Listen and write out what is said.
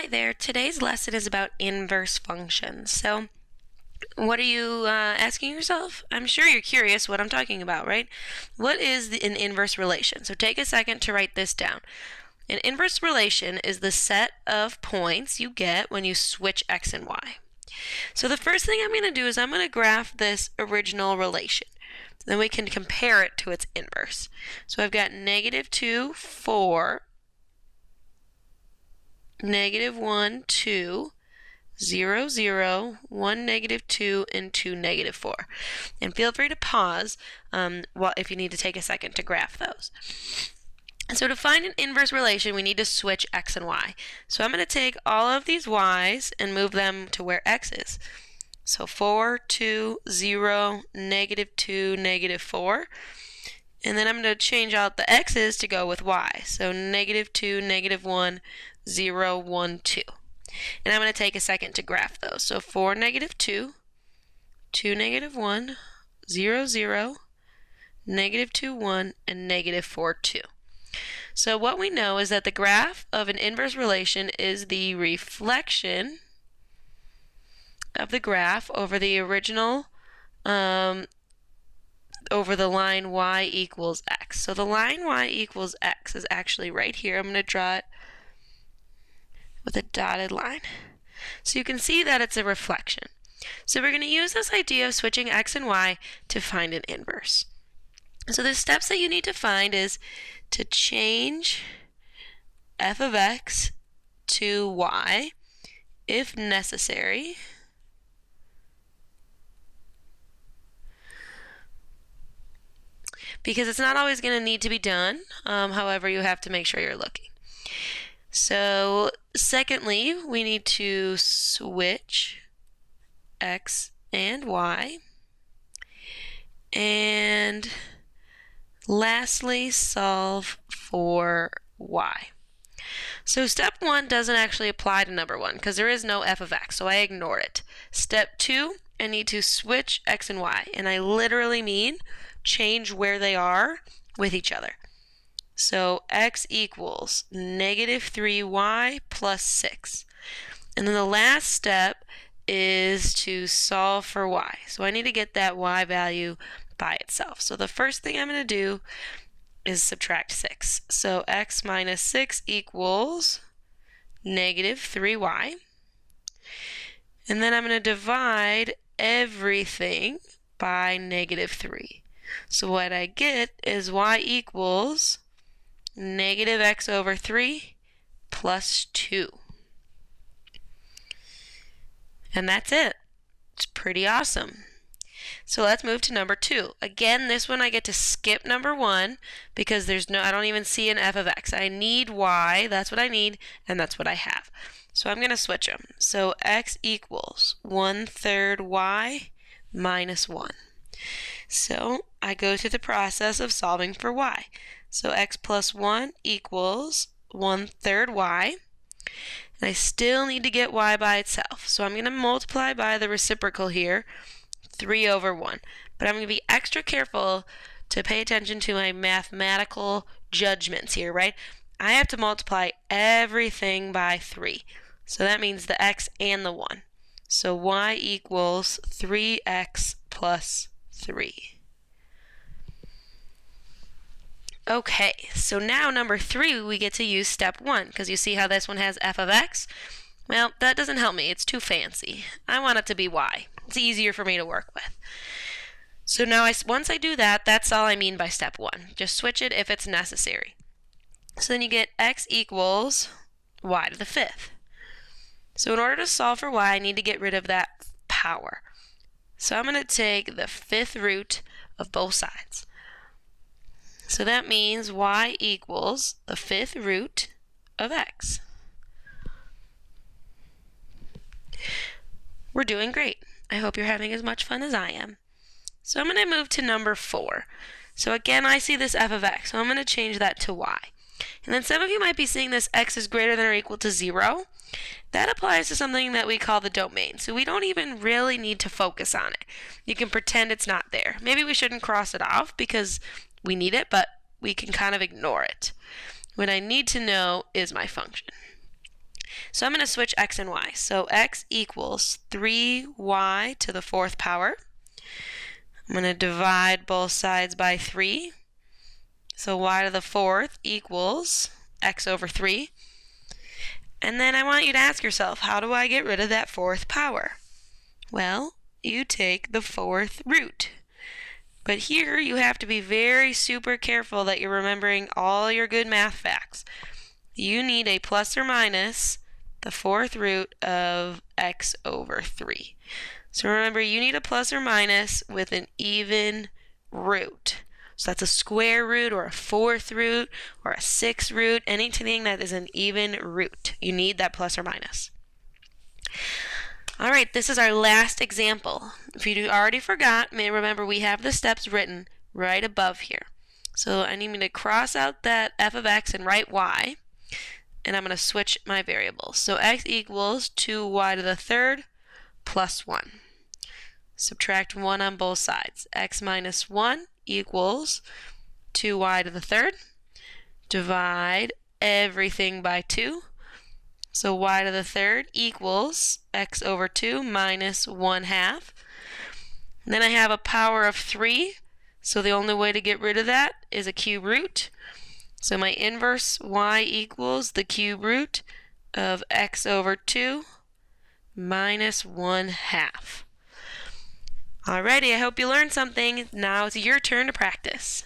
Hi there. Today's lesson is about inverse functions. So, what are you asking yourself? I'm sure you're curious what I'm talking about, right? What is an inverse relation? So take a second to write this down. An inverse relation is the set of points you get when you switch x and y. So the first thing I'm going to do is I'm going to graph this original relation. Then we can compare it to its inverse. So I've got -2, 4, -1, 2, 0, 0, 1, -2, and 2, -4. And feel free to pause if you need to take a second to graph those. So to find an inverse relation, we need to switch x and y. So I'm going to take all of these y's and move them to where x is. So 4, 2, 0, -2, -4. And then I'm going to change out the x's to go with y. So -2, -1, 0, 1, 2. And I'm going to take a second to graph those. So 4, -2, 2, -1, 0, 0, -2, 1, and -4, 2. So what we know is that the graph of an inverse relation is the reflection of the graph over the original, over the line y equals x. So the line y equals x is actually right here. I'm going to draw it with a dotted line. So you can see that it's a reflection. So we're going to use this idea of switching x and y to find an inverse. So the steps that you need to find is to change f of x to y if necessary. Because it's not always going to need to be done. However, you have to make sure you're looking. So secondly, we need to switch x and y. And lastly, solve for y. So step 1 doesn't actually apply to number 1 because there is no f of x, so I ignore it. Step 2, I need to switch x and y, and I literally mean change where they are with each other. So x equals -3y plus 6. And then the last step is to solve for y. So I need to get that y value by itself. So the first thing I'm going to do is subtract 6. So x minus 6 equals -3y. And then I'm going to divide everything by -3. So what I get is y equals -x/3 plus 2. And that's it. It's pretty awesome. So let's move to number 2. Again, this one I get to skip number 1 because I don't even see an f of x. I need y, that's what I need, and that's what I have. So I'm going to switch them. So x equals 1/3 y minus 1. So I go through the process of solving for y. So x plus 1 equals 1/3 y. And I still need to get y by itself. So I'm going to multiply by the reciprocal here, 3/1. But I'm going to be extra careful to pay attention to my mathematical judgments here, right? I have to multiply everything by 3. So that means the x and the 1. So y equals 3x plus 3. Okay, so now number 3, we get to use step 1, because you see how this one has f of x? Well, that doesn't help me. It's too fancy. I want it to be y. It's easier for me to work with. So now once I do that, that's all I mean by step 1. Just switch it if it's necessary. So then you get x equals y to the 5th. So in order to solve for y, I need to get rid of that power. So I'm going to take the 5th root of both sides. So that means y equals the 5th root of x. We're doing great. I hope you're having as much fun as I am. So I'm going to move to number 4. So again, I see this f of x, so I'm going to change that to y. And then some of you might be seeing this x is greater than or equal to 0. That applies to something that we call the domain. So we don't even really need to focus on it. You can pretend it's not there. Maybe we shouldn't cross it off because we need it, but we can kind of ignore it. What I need to know is my function. So I'm going to switch x and y. So x equals 3y to the 4th power. I'm going to divide both sides by 3. So y to the 4th equals x over 3. And then I want you to ask yourself, how do I get rid of that 4th power? Well, you take the 4th root. But here you have to be very super careful that you're remembering all your good math facts. You need a plus or minus the 4th root of x over 3. So remember, you need a plus or minus with an even root. So that's a square root or a 4th root or a 6th root, anything that is an even root. You need that plus or minus. All right, this is our last example. If you already forgot, remember we have the steps written right above here. So I need me to cross out that f of x and write y, and I'm going to switch my variables. So x equals 2y to the 3rd plus 1. Subtract 1 on both sides. X minus 1 equals 2y to the 3rd. Divide everything by 2. So y to the 3rd equals x over 2 minus 1/2. Then I have a power of 3, so the only way to get rid of that is a cube root. So my inverse y equals the cube root of x over 2 minus 1/2. Alrighty, I hope you learned something. Now it's your turn to practice.